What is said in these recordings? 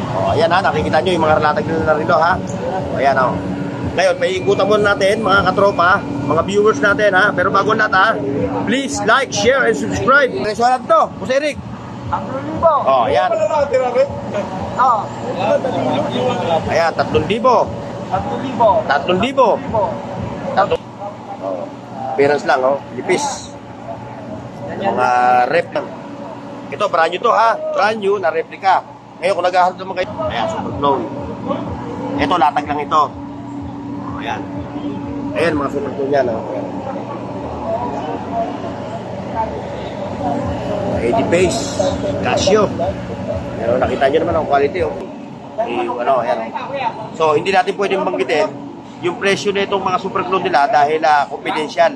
O, ayan ha, nakikita nyo yung mga latag na relo ha. O, ayan o. Ngayon, may ikutan muna natin, mga katropa, mga viewers natin ha. Pero bago lahat ha, please like, share, and subscribe. Presyo natin to, Boss Eric. 3,000. O, ayan. Ayan, 3,000. 3,000. Appearance lang, oh. Lipis. Mga rep lang. Ito, brand new to, ha. Brand new na replica. Ngayon, kung naghahanap naman kayo, ayan, super glow. Ito, latag lang ito. Oh, ayan. Ayan, mga super glow yan, oh. AD Base, Casio. Pero nakita nyo naman ang quality, oh. Ano, ayan. So, hindi natin pwedeng banggitin yung presyo na itong mga super clone nila dahil confidential.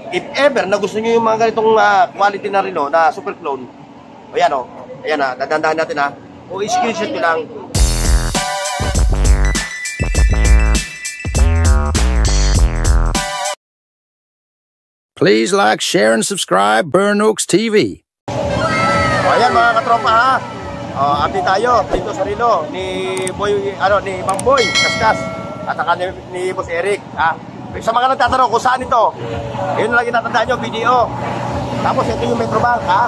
If ever na gusto nyo yung mga ganitong quality na relo na super clone, o yan o, ayan na, dadandahan natin ha, o screenshot nyo lang. Please like, share, and subscribe Burnooks TV. O ayan mga katropa ha, update tayo dito sa relo ni Boy, ni Mang Boy Kaskas at saka ni Boss Eric ha. Sa mga nagtatanong kung saan ito, yun lang itatandaan nyo, video. Tapos ito yung Metrobank ha.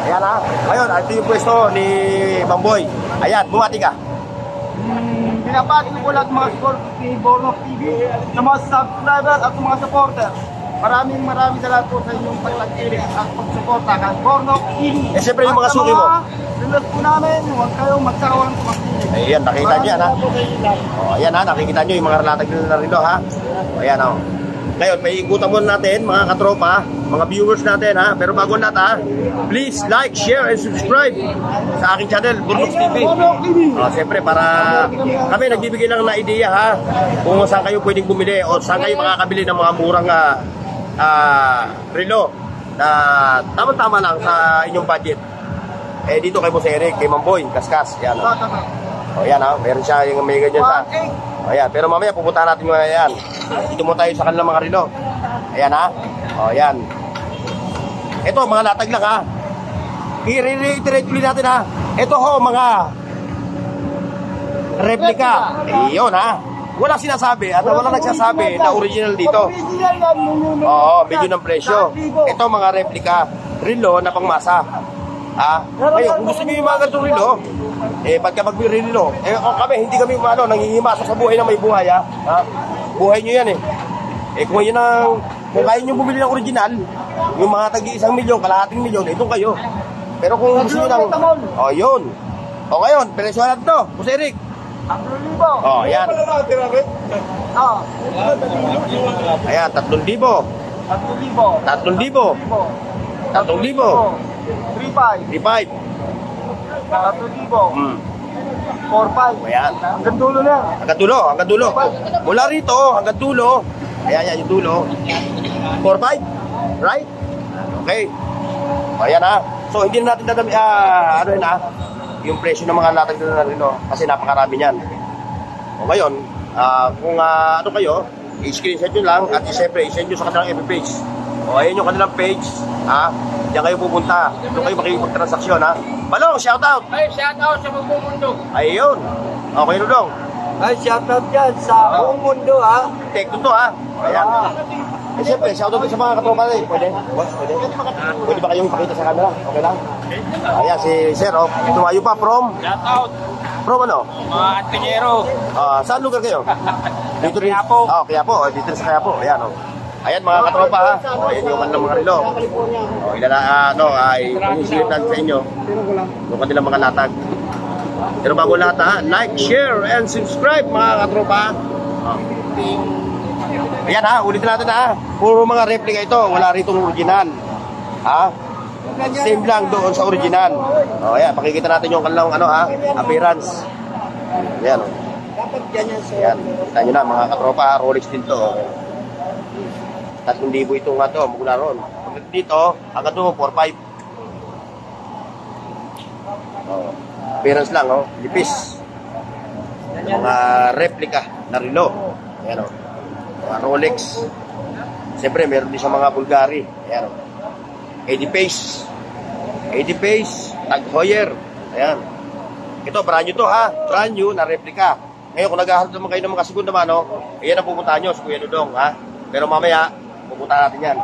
Ayan ha, ngayon ito yung pwesto ni Mang Boy. Ayan, bumati ka. Binabati ko lahat mga support ni Burnooks TV, sa mga subscriber at mga supporter. Maraming salamat po sa inyong pagtangkilik at pagsuporta kay Burnooks TV. Eh siyempre yung mga suki mo. Sunod po namin, huwag kayong magsawang tumakilig. Ayan, nakita nyo yan ha. O, ayan ha, nakikita nyo yung mga latag na relo ha. O, ayan o. Ngayon, may ikutan muna natin, mga katropa, mga viewers natin ha. Pero bago lahat ha, please like, share, and subscribe sa aking channel, Burnooks TV. O, siyempre, para kami nagbibigay lang na idea ha, kung saan kayo pwedeng bumili o saan kayo makakabili ng mga murang relo na tama-tama lang sa inyong budget. Eh dito kay Boss Eric, kay Mang Boy Kaskas, yan. O yan ha, meron siya yung may ganyan sa. O yan, pero mamaya pupunta natin yung yan. Dito mo tayo sa kanilang mga relo. Ayan ha. O yan. Ito mga latag lang ha. I-reiterate ulit natin ha. Ito ho mga replica. Iyon ha. Wala sinasabi at wala nagsasabi na original dito. Oo, medyo ng presyo. Ito mga replica relo na pangmasa. Ngayon, kung gusto nyo yung mga ganitong relo, pagka mag-relo, kami, hindi kami nangihimasok sa buhay na may buhay, ha? Buhay nyo yan, kung yun kung kaya nyo bumili ng original, yung mga tag-1 milyon, kalahating milyon, itong kayo. Pero kung gusto nyo yun. O ngayon, presyo natin to, Boss Eric. 3,000. O, yan. Ayan, 3,000. 3,000. 3,500. 3,500. 3,000. 4,500. Ayan. Hanggang dulo na. Hanggang dulo. Mula rito, hanggang dulo. Ayan, yung dulo. 4,500. Right? Okay. Ayan ha. So, hindi na natin dadami, yung presyo ng mga latag na relo kasi napakarami niyan. O ngayon, kung kayo, i-screenshot nyo lang at siyempre, i-send nyo sa kanilang FB page. O ayan yung kanilang page, diyan kayo pupunta. Doon kayo makikipagtransaksyon, ha. Balong, shoutout! Ay, shoutout sa buong mundo. Ayun. Okay, Rudong. Ay, shoutout dyan sa buong mundo, ha. Take to, ha. Ayan. Eh, siyempre, shoutout din sa mga katropa rin. Pwede? Boss, pwede? Pwede ba kayong ipakita sa camera? Okay lang? Ayan, si Sir, tumayo pa from? Shoutout. From ano? Mga Antingero. Saan lugar kayo? Dito rin. Quiapo. Quiapo. Dito sa Quiapo. Ayan, Ayan mga katropa ha. Ayan yung kanilang mga relo. I-silip natin sa inyo yung kanilang mga latag. Pero bago lahat ha, like, share, and subscribe mga katropa. Ayan ha, ulitin natin ha. Puro mga replica ito, wala rito ng original. Same lang doon sa original. Ayan, pakikita natin yung kanilang appearance. Ayan Ayan, kita nyo na mga katropa, Rolex din to. 3,000 ito nga to, mula ron. Dito, hanggang doon, 4,500. Appearance lang, lipis. Mga replica na relo. Ayan, mga Rolex. Siyempre, meron din sa mga Bulgari. Ayan, AD Pace, Tag Heuer. Ayan. Ito, brand new to ha. Brand new na replica. Ngayon, kung naghahanap naman kayo ng mga segunda mano, ayan ang pupuntahan nyo sa Kuya Dudong ha. Pero mamaya, pupuntahan natin yan.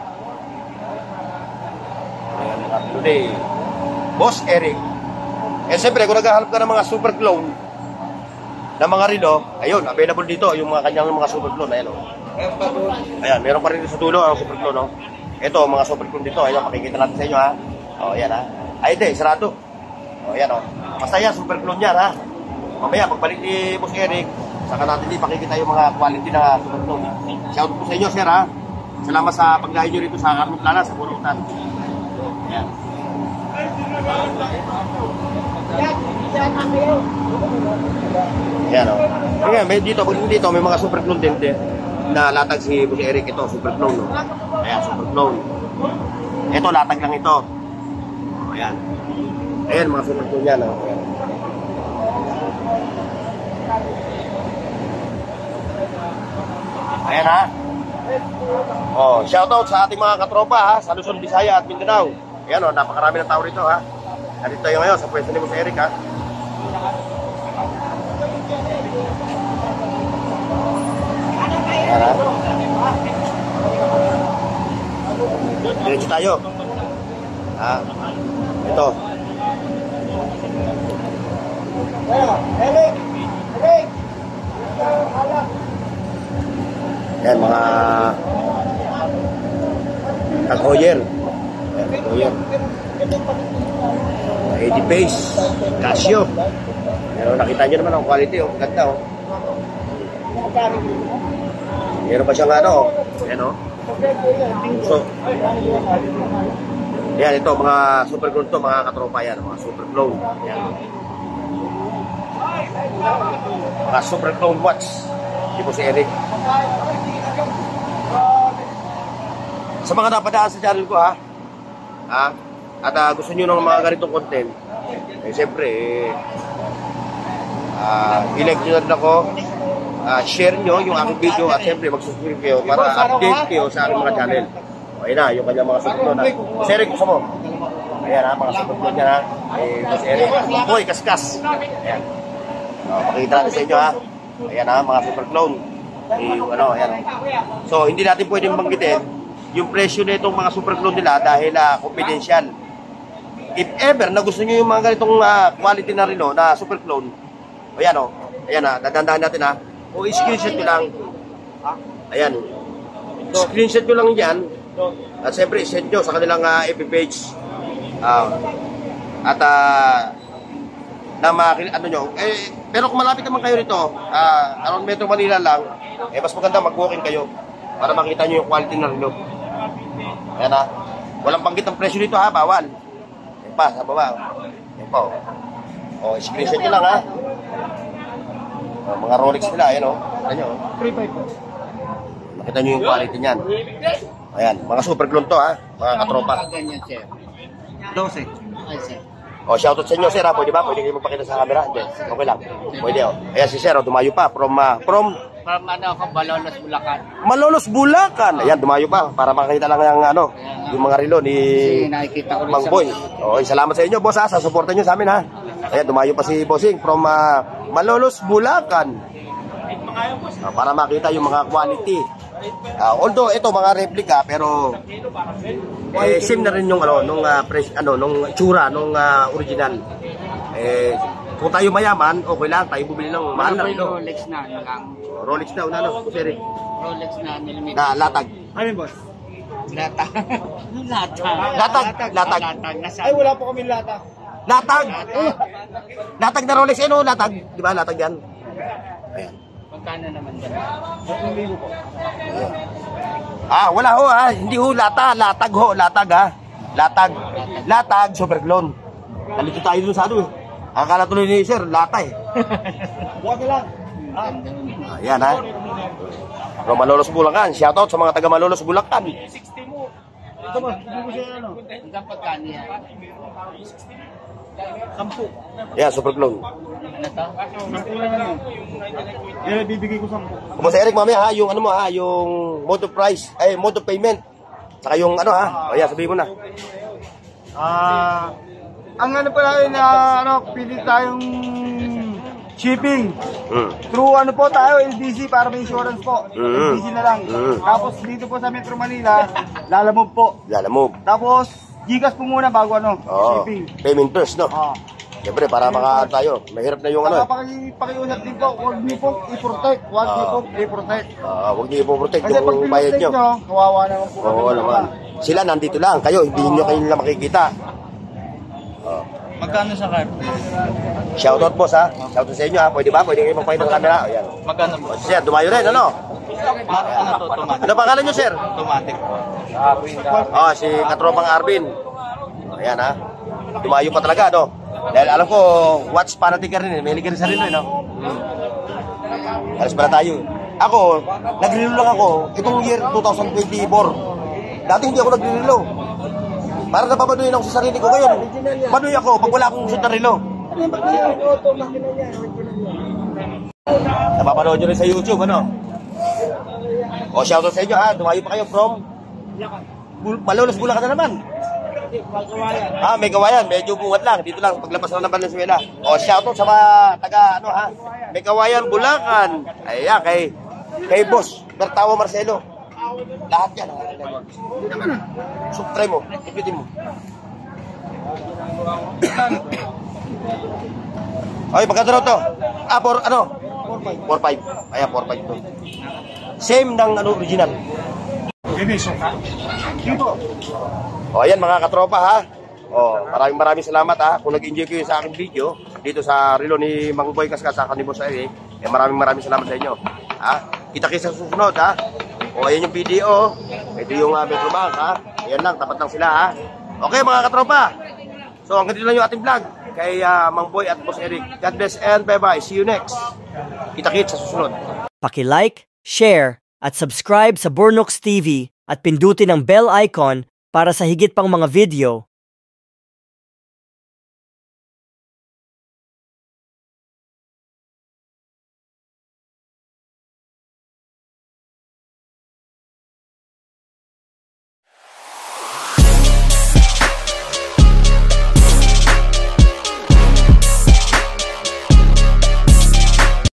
Ayan, today. Boss Eric. Eh, siyempre, kung naghahanap ka ng mga super clone na mga relo, ayun, available dito yung mga kanyang mga super clone. Ayan, oh. Ayan, meron pa rin dito sa dulo ang super clone, no? Ito, mga super clone dito. Ayan, makikita natin sa inyo, ha? O, ayan, ha? Ay, hindi, sarado. O, ayan, o. Basta yan, super clone yan, ha? Mamaya, pagbalik ni Boss Eric, saka natin din pakikita yung mga quality na super clone. Shout out po sa inyo, sir, ha? Salamat sa pagdahin nyo rito sa Carmen Plana, sa Burutan. Ayan. Ayan, o. Ayan, may dito, may mga super clone din na latag si Boss Eric. Ito, super clone, no? Ayan, super clone. Ito, latag lang ito. Ayan. Ayan, mga super clone yan, no? Ayan, ha? Oh, shoutout sa ating mga katropa, ha? Sa Luzon, Visaya at Mindanao. Ayan, o, napakarami ng tao rito, ha? Nandito tayo ngayon sa pwesto ni Boss Eric, ha? Ayan, ha? Diretso tayo. Ha? Ito. Ayan, mga tag-hoyer. Ayan, tag-hoyer. 80 pace. Casio. Pero nakita nyo naman ang quality, oh. Ganda, oh. Meron pa siyang ano, oh. Ayan, oh. So, yan, ito, mga super clone to, mga katropa yan, mga super clone. Yan. Mga super clone watch. Tipo si Eric. Sa mga napadaan sa channel ko, ha? Ha? At gusto nyo ng mga ganitong content, eh, siyempre, i-like nyo na rin ako, share nyo yung aking video, at siyempre, mag-subscribe kayo para update kayo sa aking mga channel. Ayun na, yung kanyang mga super clone, ha? Si Eric, gusto mo? Ayan, ha, mga super clone niya, ha? Si Eric, boy, kaskas. Ayan. Pakikita natin sa inyo, ha? Ayan, ha, mga super clone. Ano, ayan. So, hindi natin pwedeng banggitin yung presyo na itong mga super clone nila dahil confidential. If ever na gusto nyo yung mga ganitong quality na relo na super clone, ayan, o. Ayan, ha, dadandaan natin, ha? O, screenshot nyo lang. Ayan. Screenshot nyo lang yan. At siyempre, send nyo sa kanilang FB page. At na ano nyo. Eh, pero kung malapit naman kayo rito, around Metro Manila lang, eh, mas maganda mag-walk-in kayo para makita nyo yung quality ng relo. Ayan, ha. Walang banggit ng presyo dito, ha. Bawal. Yan pa, sa baba. Yan pa, o. Screenshot nyo lang, ha. Mga Rolex nila, ayan, o. Ayan nyo, o. 3.5. Makita nyo yung quality nyan. Ayan, mga super clone to, ha. Mga katropa. 12. Ay, sir. O, shoutout sa inyo, sir, ha. Pwede ba? Pwede kayo magpakita sa camera? Hindi. Okay lang. Pwede, o. Ayan, si sir, o. Dumayo pa. From Ano ako, Balolos, Bulacan. Malolos, Bulacan. Ayan, dumayo pa. Para makita lang yung, ano, yung mga relo ni Kasi nakikita ko rin Mang Boy. O, salamat sa inyo, boss, ha. Sa suporta nyo sa amin, ha. Ayan, dumayo pa si Bossing from Malolos, Bulacan. Para makita yung mga quality. Although ito mga replica pero same na rin yung nung tsura nung original. Kung tayo mayaman, okay lang tayo bumili ng mahal na relo. Rolex na, ano lang. Rolex na unano, Eric. Rolex na millimeter. Na latag. Ano yun, boss? Lata. Latag. Latag. Ay, wala po kami lata. Latag. Latag na Rolex, ano latag? Di ba latag yan? Ayan. Magkano naman dyan? 3,000 po. Wala ho, ha. Hindi ho lata, latag ho, latag, ha. Latag, super clone. Nalito tayo dun sa ano, eh. Akala tuloy ni sir, lata, eh. Buwan na lang. Ayan, ha. From Malolos, Bulacan. Shoutout sa mga taga Malolos, Bulacan. Ito, boss. Hindi ko siya, ano. Hanggang pagkano yan? 10. Ayan, super clone. Ano to? Kulang na yun. Yan, bibigay ko 10. Kung sa Eric, mamaya, ha, yung ano mo, ha, yung mode of price, mode of payment. Saka yung ano, ha. O, yan, sabihin mo na. Ang ano pa namin na pili tayong Shipping. Mm. Through ano po tayo, LBC para may insurance po. LBC na lang. Tapos dito po sa Metro Manila, lalamove po. Lalamove. Tapos, Gcash po muna bago ano, Oo. shipping. Payment first, no? Siyempre, para maka tayo. Mahirap na yung ano. Saka pakiusap din po, huwag niyo po i-protect. Huwag niyo po i-protect. Huwag niyo ipoprotect Kasi pag yung bayad pinotect nyo. nyo, kawawa naman po. Oo naman. Sila nandito lang. Kayo, hindi nyo kayo nila makikita. Magkano sa card? Shoutout boss ha. Shoutout sa inyo ha. Pwede ba? Pwede kayo magpakita ng camera. Ayan. Magkano po? Sir, dumayo rin. Ano? Ano to? Automatic. Ano pangalan nyo, sir? Automatic. Si Katropang Arvin. Ayan ha. Dumayo pa talaga, no? Dahil alam ko, watch fanatic ka rin eh. May rin sa rin, no? Alas pala tayo. Ako, nagre-relo lang ako. Itong year 2024. Dati hindi ako nagre-relo. Para napapanuyin ako sa sarili ko ngayon. Panuy ako pag wala akong gusto na relo. Napapanood nyo rin sa YouTube, ano? O, shoutout sa inyo ha. Dumayo pa kayo from Malolos, Bulacan na naman. May Kawayan. Medyo bungat lang. Dito lang, paglabas na ng Valenzuela. O, shoutout sa mga taga, ano ha. May Kawayan, Bulacan. Ayan, kay Boss Bertawa Marcelo. Lahat yan. Subtry mo. Ipitin mo. Okay, pagkataro to. 4.5. Ayan, 4.5 to. Same ng ano, original. O, ayan mga katropa ha. O, maraming salamat ha. Kung nag-enjoy kayo sa aking video dito sa relo ni Mang Boy Kaskas sa kanimo sa maraming salamat sa inyo. Ha? Kita-kita sa susunod ha. O, ayan yung video. Ito yung Metro Bank ha. Ayan lang, tapat lang sila ha. Okay mga katropa. So, hanggang dito lang yung ating vlog kay Mang Boy at Boss Eric. God bless and bye-bye. See you next. Kita-kita sa susunod. Paki-like, share, at subscribe sa Bornox TV at pindutin ang bell icon para sa higit pang mga video